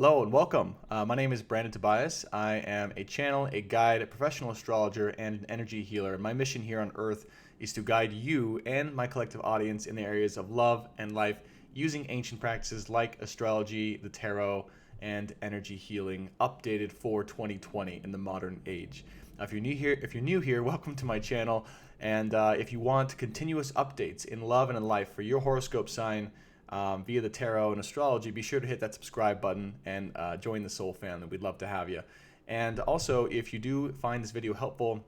Hello and welcome. My name is Brandon Tobias. I am a channel, a guide, a professional astrologer, and an energy healer. My mission here on Earth is to guide you and my collective audience in the areas of love and life using ancient practices like astrology, the tarot, and energy healing, updated for 2020 in the modern age. If you're new here, welcome to my channel. And if you want continuous updates in love and in life for your horoscope sign, via the tarot and astrology, be sure to hit that subscribe button and join the soul family. We'd love to have you. And also, if you do find this video helpful,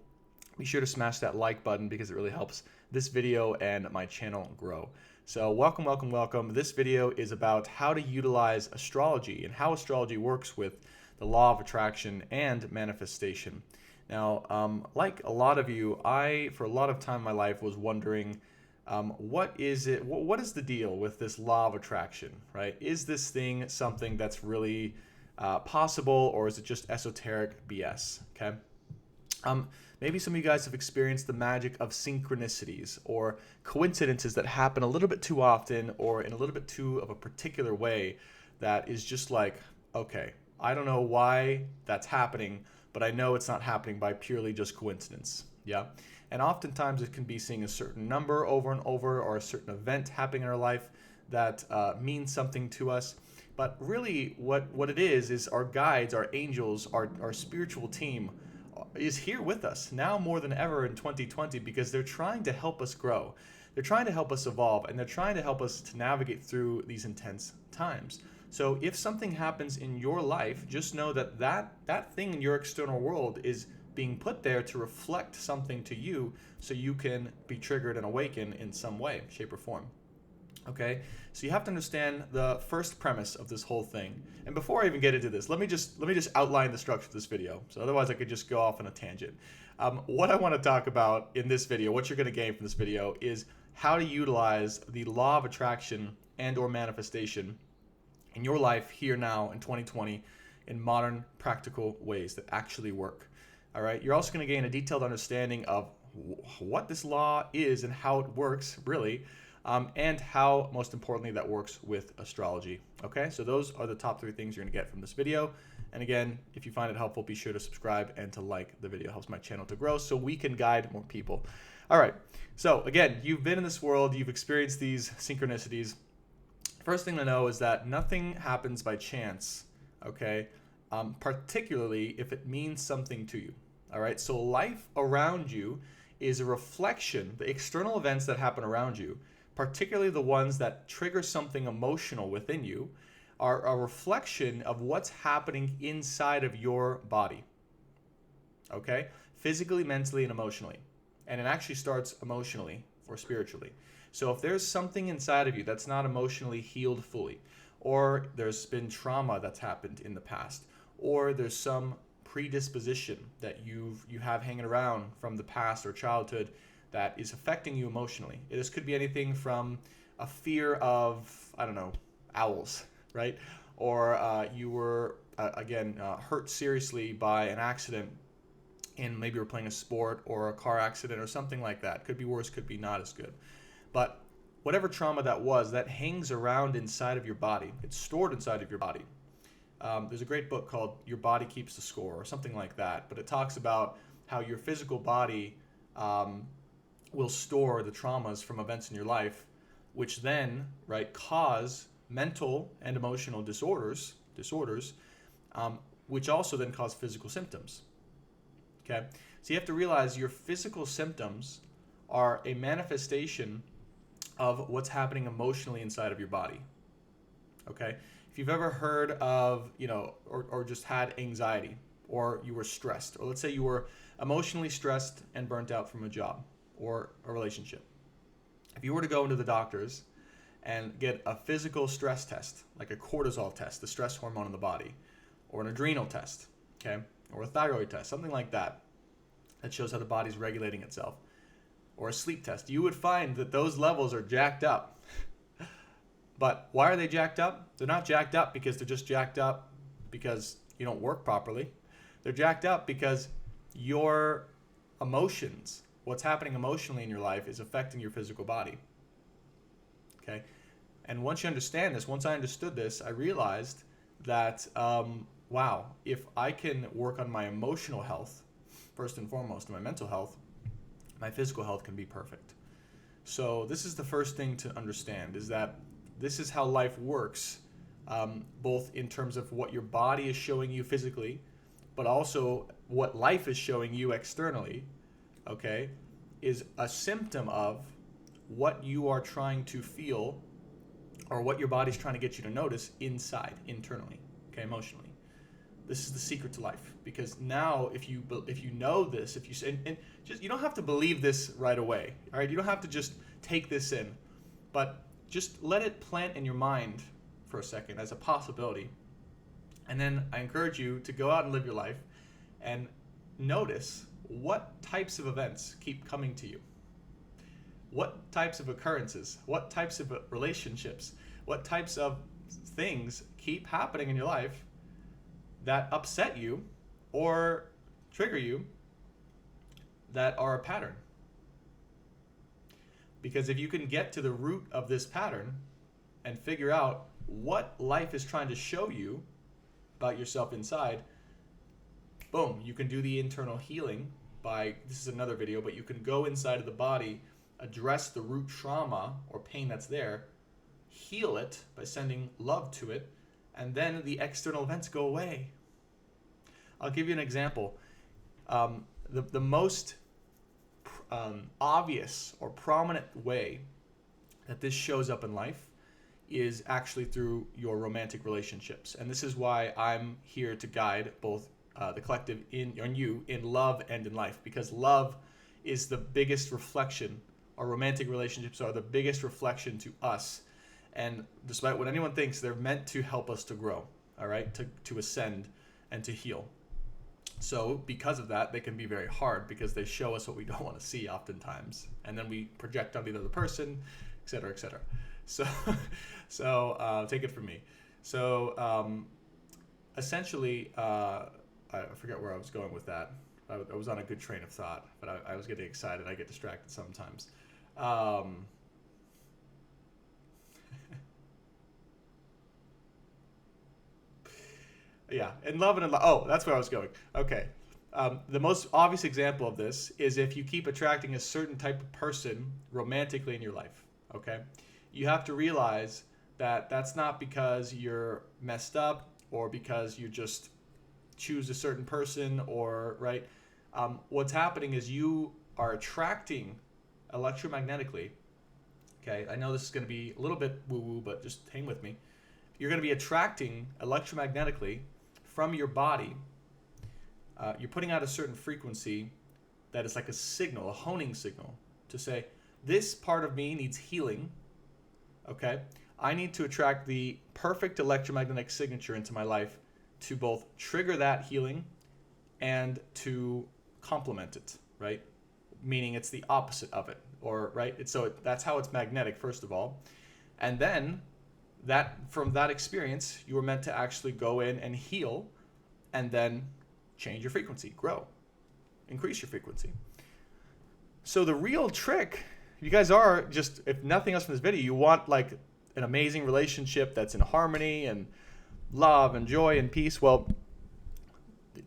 be sure to smash that like button because it really helps this video and my channel grow. So welcome, welcome, welcome. This video is about how to utilize astrology and how astrology works with the law of attraction and manifestation. Now, like a lot of you, for a lot of time in my life, was wondering, what is it? What is the deal with this law of attraction, right? Is this thing something that's really possible, or is it just esoteric BS? Okay. Maybe some of you guys have experienced the magic of synchronicities or coincidences that happen a little bit too often or in a little bit too of a particular way that is just like, okay, I don't know why that's happening, but I know it's not happening by purely just coincidence. Yeah. And oftentimes it can be seeing a certain number over and over, or a certain event happening in our life that means something to us. But really what it is our guides, our angels, our spiritual team is here with us now more than ever in 2020, because they're trying to help us grow. They're trying to help us evolve, and they're trying to help us to navigate through these intense times. So if something happens in your life, just know that thing in your external world is being put there to reflect something to you, so you can be triggered and awaken in some way, shape, or form. Okay, so you have to understand the first premise of this whole thing. And before I even get into this, let me just outline the structure of this video. So otherwise I could just go off on a tangent. What I want to talk about in this video, what you're going to gain from this video, is how to utilize the law of attraction and or manifestation in your life here now in 2020 in modern practical ways that actually work. All right, you're also going to gain a detailed understanding of what this law is and how it works, really, and how, most importantly, that works with astrology. Okay, so those are the top 3 things you're going to get from this video. And again, if you find it helpful, be sure to subscribe and to like the video. It helps my channel to grow so we can guide more people. All right, so again, you've been in this world, you've experienced these synchronicities. First thing to know is that nothing happens by chance, okay? Particularly if it means something to you. All right, so life around you is a reflection, the external events that happen around you, particularly the ones that trigger something emotional within you, are a reflection of what's happening inside of your body. Okay, physically, mentally, and emotionally. And it actually starts emotionally or spiritually. So if there's something inside of you that's not emotionally healed fully, or there's been trauma that's happened in the past, or there's some predisposition that you have hanging around from the past or childhood that is affecting you emotionally. This could be anything from a fear of, I don't know, owls, right? Or you were, hurt seriously by an accident, and maybe you were playing a sport or a car accident or something like that. Could be worse, could be not as good. But whatever trauma that was, that hangs around inside of your body. It's stored inside of your body. There's a great book called Your Body Keeps the Score or something like that, but it talks about how your physical body will store the traumas from events in your life, which then, right, cause mental and emotional disorders, which also then cause physical symptoms. Okay, so you have to realize your physical symptoms are a manifestation of what's happening emotionally inside of your body. Okay, if you've ever heard of, or just had anxiety, or you were stressed, or let's say you were emotionally stressed and burnt out from a job or a relationship. If you were to go into the doctors and get a physical stress test, like a cortisol test, the stress hormone in the body, or an adrenal test, okay, or a thyroid test, something like that, that shows how the body's regulating itself, or a sleep test, you would find that those levels are jacked up. But why are they jacked up? They're not jacked up because they're just jacked up because you don't work properly. They're jacked up because your emotions, what's happening emotionally in your life, is affecting your physical body. Okay? And once you understand this, once I understood this, I realized that, wow, if I can work on my emotional health, first and foremost, my mental health, my physical health can be perfect. So this is the first thing to understand, is that this is how life works, both in terms of what your body is showing you physically, but also what life is showing you externally, okay, is a symptom of what you are trying to feel, or what your body's trying to get you to notice inside, internally, okay, emotionally. This is the secret to life, because now if you know this, if you and just, you don't have to believe this right away, all right? You don't have to just take this in, but just let it plant in your mind for a second as a possibility. And then I encourage you to go out and live your life and notice what types of events keep coming to you. What types of occurrences, what types of relationships, what types of things keep happening in your life that upset you or trigger you, that are a pattern. Because if you can get to the root of this pattern and figure out what life is trying to show you about yourself inside, boom, you can do the internal healing by, this is another video, but you can go inside of the body, address the root trauma or pain that's there, heal it by sending love to it, and then the external events go away. I'll give you an example. The most obvious or prominent way that this shows up in life is actually through your romantic relationships. And this is why I'm here to guide both the collective on you in love and in life, because love is the biggest reflection. Our romantic relationships are the biggest reflection to us. And despite what anyone thinks, they're meant to help us to grow, all right, to ascend and to heal. So because of that, they can be very hard, because they show us what we don't want to see oftentimes. And then we project on the other person, et cetera, et cetera. So take it from me. So essentially, I forget where I was going with that. I was on a good train of thought, but I was getting excited. I get distracted sometimes. Yeah, in love and in love. Oh, that's where I was going. Okay. The most obvious example of this is if you keep attracting a certain type of person romantically in your life, okay? You have to realize that that's not because you're messed up or because you just choose a certain person, or, right? What's happening is you are attracting electromagnetically, okay? I know this is going to be a little bit woo-woo, but just hang with me. You're going to be attracting electromagnetically from your body. You're putting out a certain frequency that is like a signal, a honing signal, to say, this part of me needs healing, okay? I need to attract the perfect electromagnetic signature into my life to both trigger that healing and to complement it, right? Meaning it's the opposite of it, or, right? That's how it's magnetic, first of all. And then that, from that experience, you were meant to actually go in and heal, and then change your frequency, grow, increase your frequency. So the real trick, you guys are just, if nothing else from this video, you want like an amazing relationship that's in harmony and love and joy and peace. Well,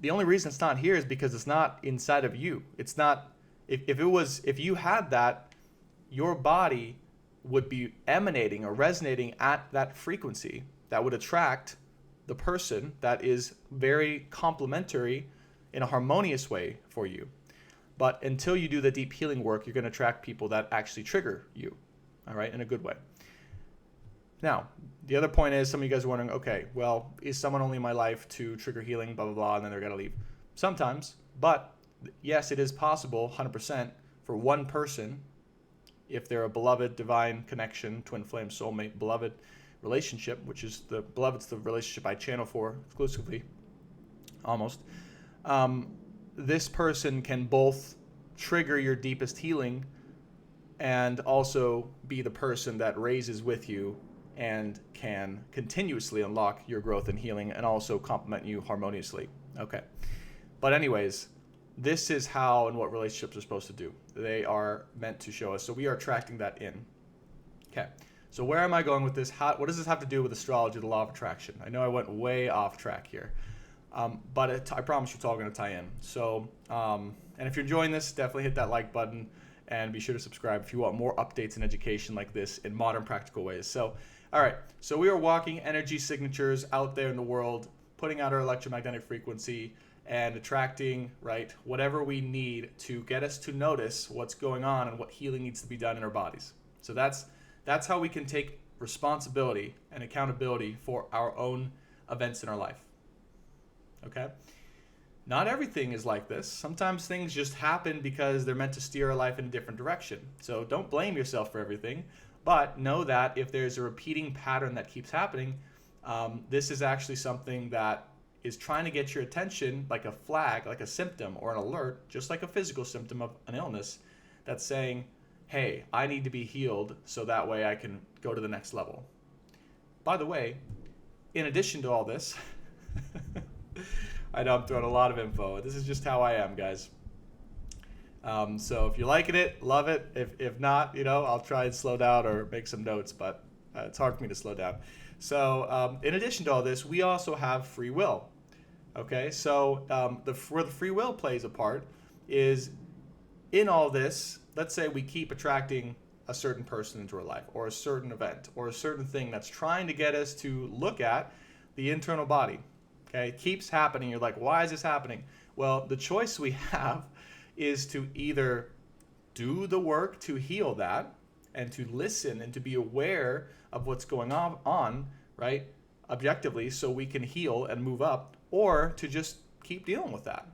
the only reason it's not here is because it's not inside of you. It's not, if you had that, your body would be emanating or resonating at that frequency that would attract the person that is very complementary in a harmonious way for you. But until you do the deep healing work, you're going to attract people that actually trigger you, all right, in a good way. Now, the other point is, some of you guys are wondering, okay, well, is someone only in my life to trigger healing, blah, blah, blah, and then they're going to leave? Sometimes, but yes, it is possible, 100%, for one person, if they're a beloved, divine connection, twin flame, soulmate, beloved relationship, which is the beloved's the relationship I channel for exclusively, almost. This person can both trigger your deepest healing and also be the person that raises with you and can continuously unlock your growth and healing and also complement you harmoniously. Okay. But anyways, this is how and what relationships are supposed to do. They are meant to show us. So we are attracting that in. Okay. So where am I going with this? What does this have to do with astrology, the law of attraction? I know I went way off track here, but I promise you it's all going to tie in. So, and if you're enjoying this, definitely hit that like button and be sure to subscribe if you want more updates and education like this in modern practical ways. So, all right. So we are walking energy signatures out there in the world, putting out our electromagnetic frequency and attracting, right, whatever we need to get us to notice what's going on and what healing needs to be done in our bodies. So that's how we can take responsibility and accountability for our own events in our life. Okay? Not everything is like this. Sometimes things just happen because they're meant to steer our life in a different direction. So don't blame yourself for everything, but know that if there's a repeating pattern that keeps happening, this is actually something that is trying to get your attention, like a flag, like a symptom or an alert, just like a physical symptom of an illness, that's saying, hey, I need to be healed so that way I can go to the next level. By the way, in addition to all this, I know I'm throwing a lot of info. This is just how I am, guys. So if you're liking it, love it. If not, I'll try and slow down or make some notes, but it's hard for me to slow down. So in addition to all this, we also have free will. Okay, so where the free will plays a part is in all this. Let's say we keep attracting a certain person into our life or a certain event or a certain thing that's trying to get us to look at the internal body. Okay, it keeps happening. You're like, why is this happening? Well, the choice we have is to either do the work to heal that and to listen and to be aware of what's going on, right, objectively, so we can heal and move up, or to just keep dealing with that.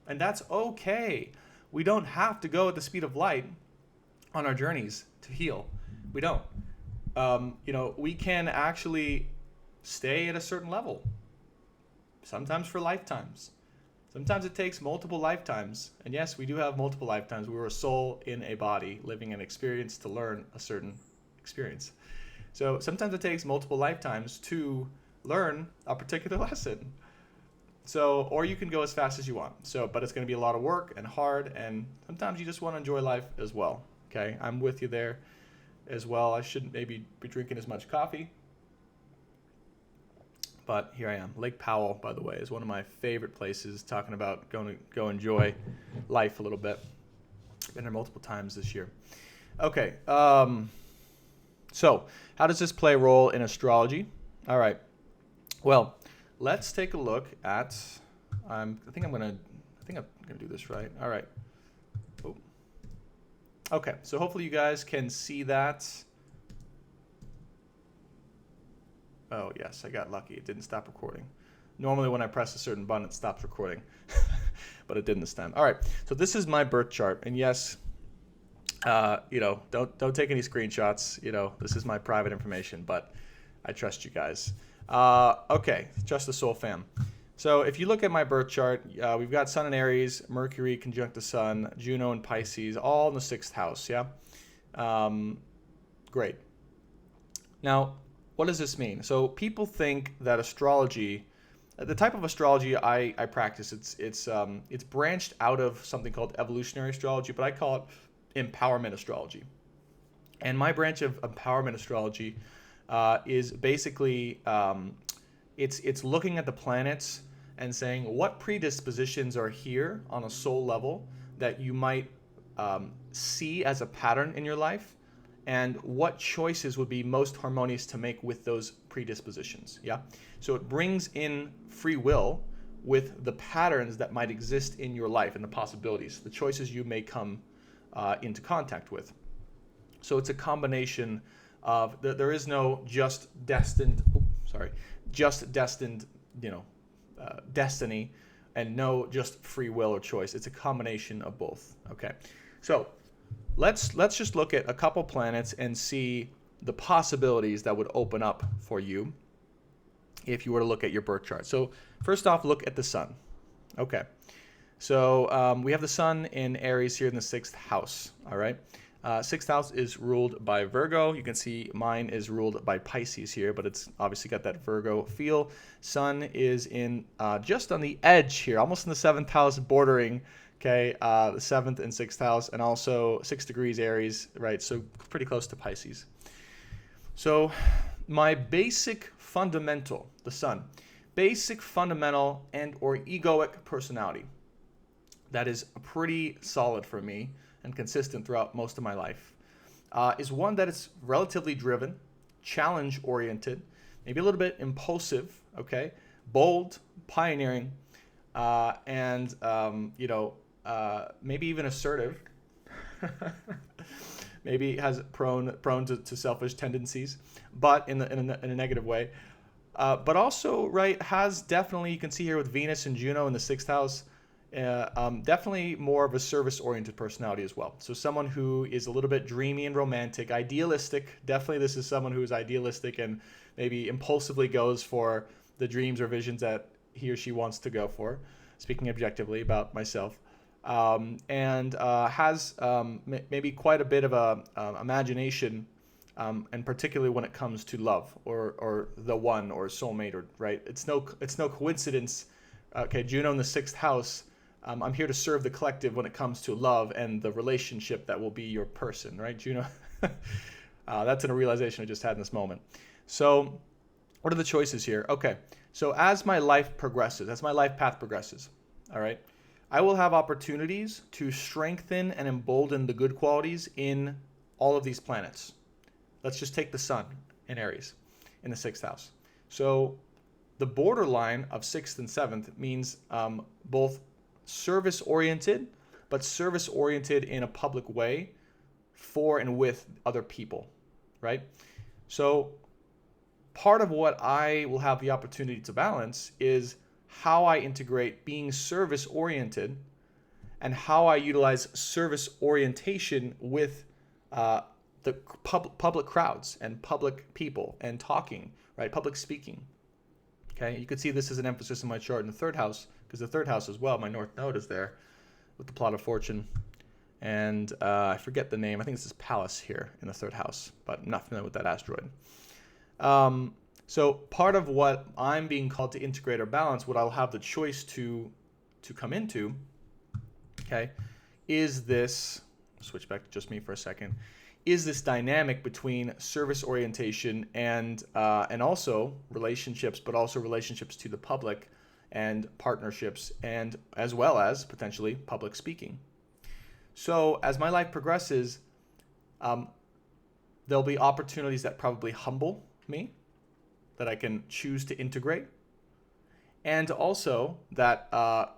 And that's okay. We don't have to go at the speed of light on our journeys to heal. We don't. We can actually stay at a certain level, sometimes for lifetimes. Sometimes it takes multiple lifetimes. And yes, we do have multiple lifetimes. We were a soul in a body living an experience to learn a certain experience. So sometimes it takes multiple lifetimes to learn a particular lesson. So, or you can go as fast as you want. So, but it's going to be a lot of work and hard, and sometimes you just want to enjoy life as well. Okay, I'm with you there as well. I shouldn't maybe be drinking as much coffee, but here I am. Lake Powell, by the way, is one of my favorite places. Talking about going to go enjoy life a little bit. I've been there multiple times this year. Okay, so how does this play a role in astrology? All right. Well, let's take a look at. I think I'm gonna do this right. All right. Oh. Okay. So hopefully you guys can see that. Oh yes, I got lucky. It didn't stop recording. Normally when I press a certain button, it stops recording, but it didn't this time. All right. So this is my birth chart, and yes, don't take any screenshots. This is my private information, but I trust you guys. Okay, trust the soul fam. So if you look at my birth chart, we've got Sun in Aries, Mercury conjunct the Sun, Juno and Pisces, all in the 6th house, yeah? Great. Now, what does this mean? So people think that astrology, the type of astrology I practice, it's branched out of something called evolutionary astrology, but I call it empowerment astrology. And my branch of empowerment astrology is basically it's looking at the planets and saying what predispositions are here on a soul level that you might see as a pattern in your life, and what choices would be most harmonious to make with those predispositions. Yeah, so it brings in free will with the patterns that might exist in your life and the possibilities, the choices you may come into contact with. So it's a combination of there is no just destined, destiny, and no just free will or choice. It's a combination of both. Okay, so let's just look at a couple planets and see the possibilities that would open up for you if you were to look at your birth chart. So first off, look at the Sun. Okay, so we have the Sun in Aries here in the 6th house. All right. 6th house is ruled by Virgo. You can see mine is ruled by Pisces here, but it's obviously got that Virgo feel. Sun is in just on the edge here, almost in the 7th house, bordering, okay, the 7th and 6th house, and also 6 degrees Aries, right? So pretty close to Pisces. So my basic fundamental, the sun, basic fundamental and or egoic personality that is pretty solid for me and consistent throughout most of my life is one that is relatively driven, challenge oriented, maybe a little bit impulsive, okay, bold, pioneering, and maybe even assertive. Maybe has prone to selfish tendencies, but in a negative way. But also, right, has definitely, you can see here with Venus and Juno in the sixth house, definitely more of a service-oriented personality as well. So someone who is a little bit dreamy and romantic, idealistic. Definitely this is someone who is idealistic and maybe impulsively goes for the dreams or visions that he or she wants to go for, speaking objectively about myself. And has maybe quite a bit of a imagination, and particularly when it comes to love or the one or soulmate, or right. It's no coincidence. Okay, Juno in the sixth house. I'm here to serve the collective when it comes to love and the relationship that will be your person, right, Juno? That's a realization I just had in this moment. So, what are the choices here? Okay, so as my life progresses, as my life path progresses, all right, I will have opportunities to strengthen and embolden the good qualities in all of these planets. Let's just take the sun in Aries in the sixth house. So the borderline of sixth and seventh means both service-oriented, but service-oriented in a public way for and with other people, right? So part of what I will have the opportunity to balance is how I integrate being service-oriented and how I utilize service orientation with the public crowds and public people and talking, right? Public speaking. Okay, you could see this as an emphasis in my chart in the third house, because the third house as well, my North Node is there with the plot of fortune. And I forget the name. I think this is Pallas here in the third house, but I'm not familiar with that asteroid. So part of what I'm being called to integrate or balance, what I'll have the choice to come into, okay, is this, switch back to just me for a second, is this dynamic between service orientation and also relationships, but also relationships to the public and partnerships, and as well as potentially public speaking. So as my life progresses, there'll be opportunities that probably humble me, that I can choose to integrate, and also that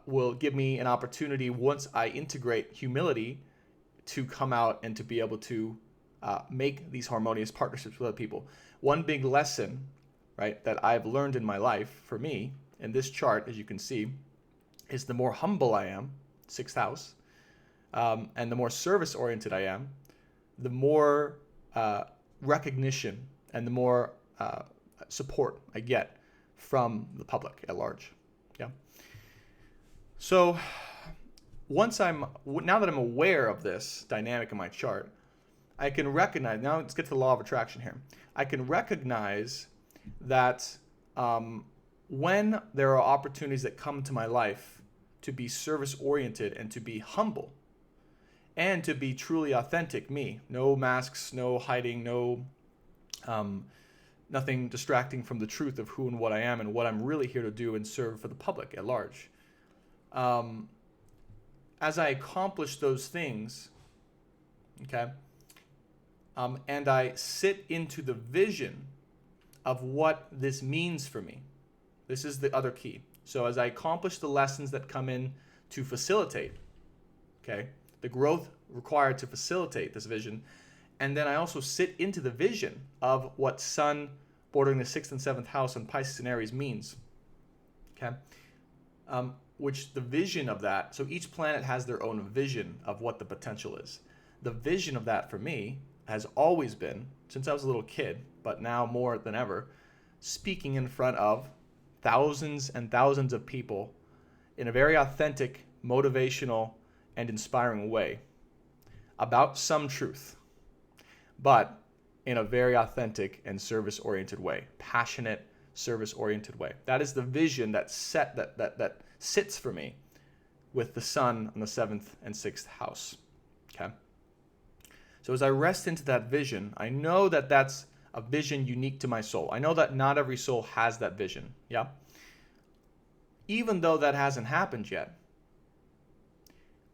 will give me an opportunity once I integrate humility to come out and to be able to make these harmonious partnerships with other people. One big lesson, right, that I've learned in my life, for me, in this chart, as you can see, is the more humble I am, sixth house, and the more service-oriented I am, the more recognition and the more support I get from the public at large. Yeah. So now that I'm aware of this dynamic in my chart, I can recognize, now let's get to the law of attraction here. I can recognize that when there are opportunities that come to my life to be service-oriented and to be humble and to be truly authentic me, no masks, no hiding, no nothing distracting from the truth of who and what I am and what I'm really here to do and serve for the public at large. As I accomplish those things, okay, and I sit into the vision of what this means for me. This is the other key. So as I accomplish the lessons that come in to facilitate, okay, the growth required to facilitate this vision, and then I also sit into the vision of what Sun bordering the 6th and 7th house on Pisces and Aries means, okay? Which the vision of that, so each planet has their own vision of what the potential is. The vision of that for me has always been, since I was a little kid, but now more than ever, speaking in front of thousands and thousands of people in a very authentic, motivational, and inspiring way about some truth, but in a very authentic and service-oriented way, passionate, service-oriented way. That is the vision that sits for me with the Sun on the 7th and 6th house. Okay. So as I rest into that vision, I know that that's a vision unique to my soul. I know that not every soul has that vision, yeah? Even though that hasn't happened yet,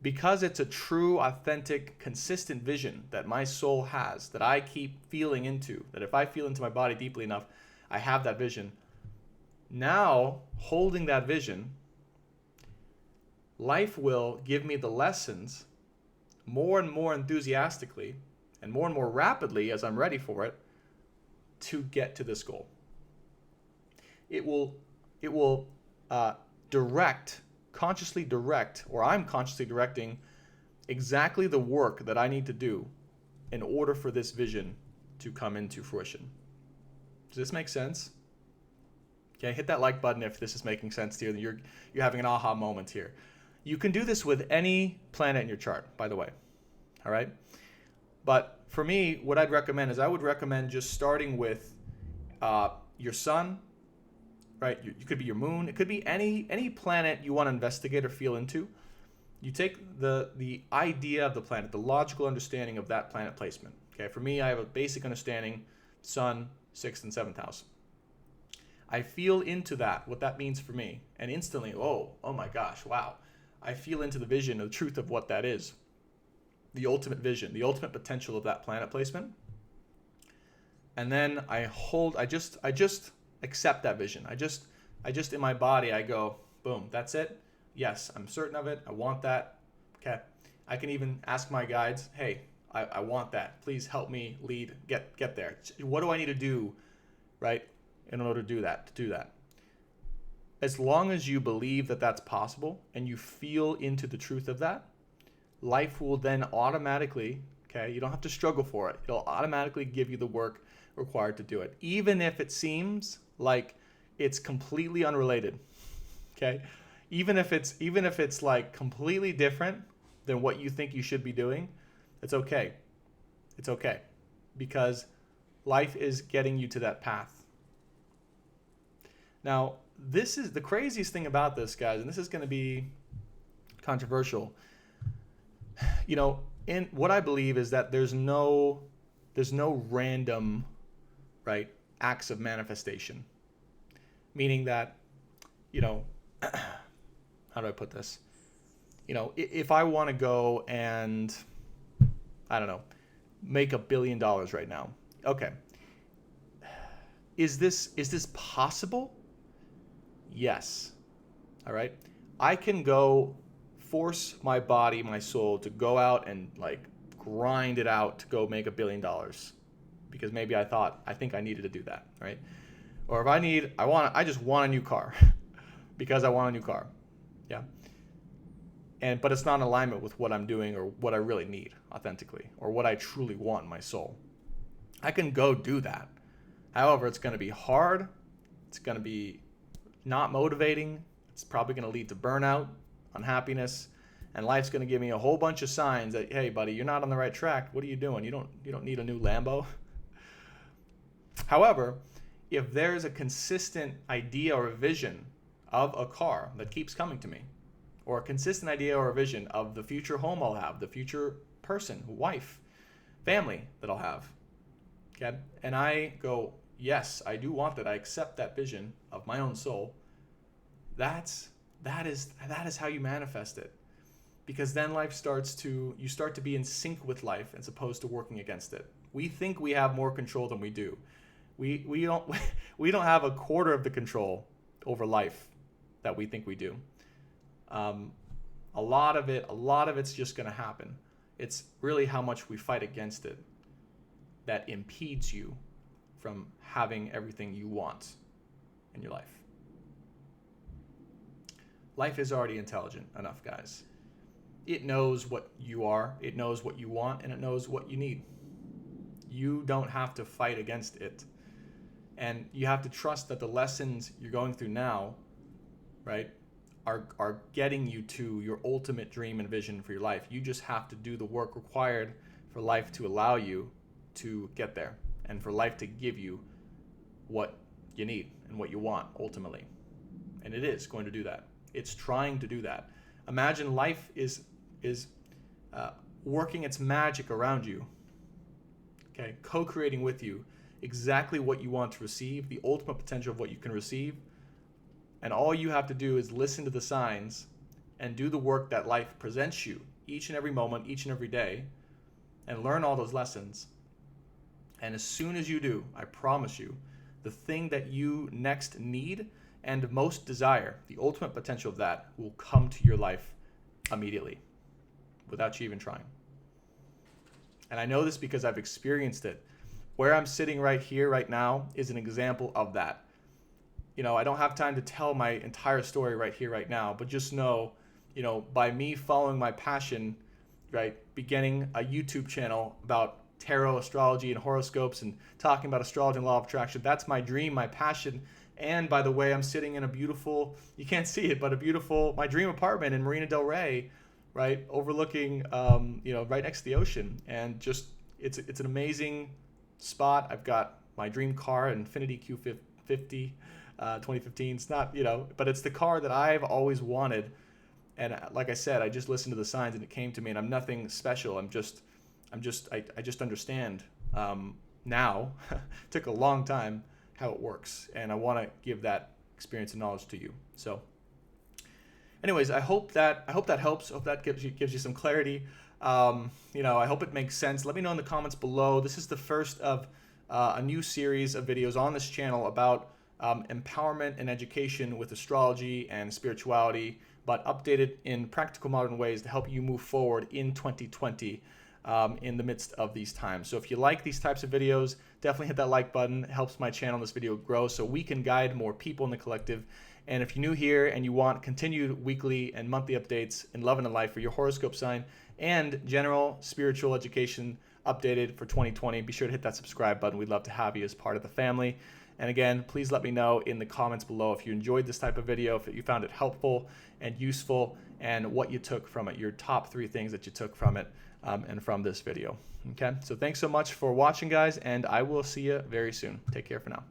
because it's a true, authentic, consistent vision that my soul has, that I keep feeling into, that if I feel into my body deeply enough, I have that vision. Now, holding that vision, life will give me the lessons more and more enthusiastically and more rapidly as I'm ready for it to get to this goal. It will consciously direct, or I'm consciously directing exactly the work that I need to do in order for this vision to come into fruition. Does this make sense? Okay, hit that like button if this is making sense to you. You're having an aha moment here. You can do this with any planet in your chart, by the way. All right? But for me, what I'd recommend is I would recommend just starting with your sun, right? You could be your moon. It could be any planet you want to investigate or feel into. You take the idea of the planet, the logical understanding of that planet placement. Okay, for me, I have a basic understanding: sun, 6th and 7th house. I feel into that, what that means for me, and instantly, oh my gosh, wow. I feel into the vision, the truth of what that is. The ultimate vision, the ultimate potential of that planet placement. And then I just accept that vision. I just in my body, I go, boom, that's it. Yes, I'm certain of it. I want that. Okay. I can even ask my guides, hey, I want that. Please help me lead, get there. What do I need to do, right, in order to do that? As long as you believe that that's possible and you feel into the truth of that, life will then automatically, okay, you don't have to struggle for it. It'll automatically give you the work required to do it, even if it seems like it's completely unrelated. Okay, even if it's like completely different than what you think you should be doing, it's okay. It's okay, because life is getting you to that path. Now, this is the craziest thing about this, guys, and this is going to be controversial. You know, in what I believe is that there's no random, right, acts of manifestation. Meaning that, you know, how do I put this? You know, if I want to go and, I don't know, make $1 billion right now. Okay. Is this possible? Yes. All right. I can go force my body, my soul to go out and like grind it out to go make $1 billion because maybe I think I needed to do that, right? Or if I just want a new car because I want a new car. Yeah. But it's not in alignment with what I'm doing or what I really need authentically or what I truly want in my soul. I can go do that. However, it's going to be hard. It's going to be not motivating. It's probably going to lead to burnout, unhappiness, and life's going to give me a whole bunch of signs that, hey, buddy, you're not on the right track. What are you doing? You don't need a new Lambo. However, if there's a consistent idea or a vision of a car that keeps coming to me, or a consistent idea or a vision of the future home I'll have, the future person, wife, family that I'll have, okay, and I go, yes, I do want that. I accept that vision of my own soul. That is how you manifest it, because then you start to be in sync with life as opposed to working against it. We think we have more control than we do. We don't have a quarter of the control over life that we think we do. A lot of it's just going to happen. It's really how much we fight against it that impedes you from having everything you want in your life. Life is already intelligent enough, guys. It knows what you are, it knows what you want, and it knows what you need. You don't have to fight against it. And you have to trust that the lessons you're going through now, right, are getting you to your ultimate dream and vision for your life. You just have to do the work required for life to allow you to get there and for life to give you what you need and what you want ultimately. And it is going to do that. It's trying to do that. Imagine life is working its magic around you, okay, co-creating with you exactly what you want to receive, the ultimate potential of what you can receive. And all you have to do is listen to the signs and do the work that life presents you each and every moment, each and every day, and learn all those lessons. And as soon as you do, I promise you, the thing that you next need and most desire, the ultimate potential of that, will come to your life immediately without you even trying. And I know this because I've experienced it. Where I'm sitting right here, right now, is an example of that. You know, I don't have time to tell my entire story right here, right now, but just know, you know, by me following my passion, right, beginning a YouTube channel about tarot, astrology, and horoscopes, and talking about astrology and law of attraction, that's my dream, my passion. And by the way, I'm sitting in a beautiful, you can't see it, but a beautiful, my dream apartment in Marina Del Rey, right, overlooking, you know, right next to the ocean. And just, it's an amazing spot. I've got my dream car, Infiniti Q50, 2015. It's not, you know, but it's the car that I've always wanted. And like I said, I just listened to the signs and it came to me, and I'm nothing special. I just understand now. Took a long time how it works, and I want to give that experience and knowledge to you. So, anyways, I hope that helps. I hope that gives you some clarity. You know, I hope it makes sense. Let me know in the comments below. This is the first of a new series of videos on this channel about empowerment and education with astrology and spirituality, but updated in practical modern ways to help you move forward in 2020 in the midst of these times. So if you like these types of videos, definitely hit that like button. It helps my channel and this video grow so we can guide more people in the collective. And if you're new here and you want continued weekly and monthly updates in love and in life for your horoscope sign and general spiritual education updated for 2020, be sure to hit that subscribe button. We'd love to have you as part of the family. And again, please let me know in the comments below if you enjoyed this type of video, if you found it helpful and useful, and what you took from it, your top 3 things that you took from it and from this video. Okay, so thanks so much for watching, guys, and I will see you very soon. Take care for now.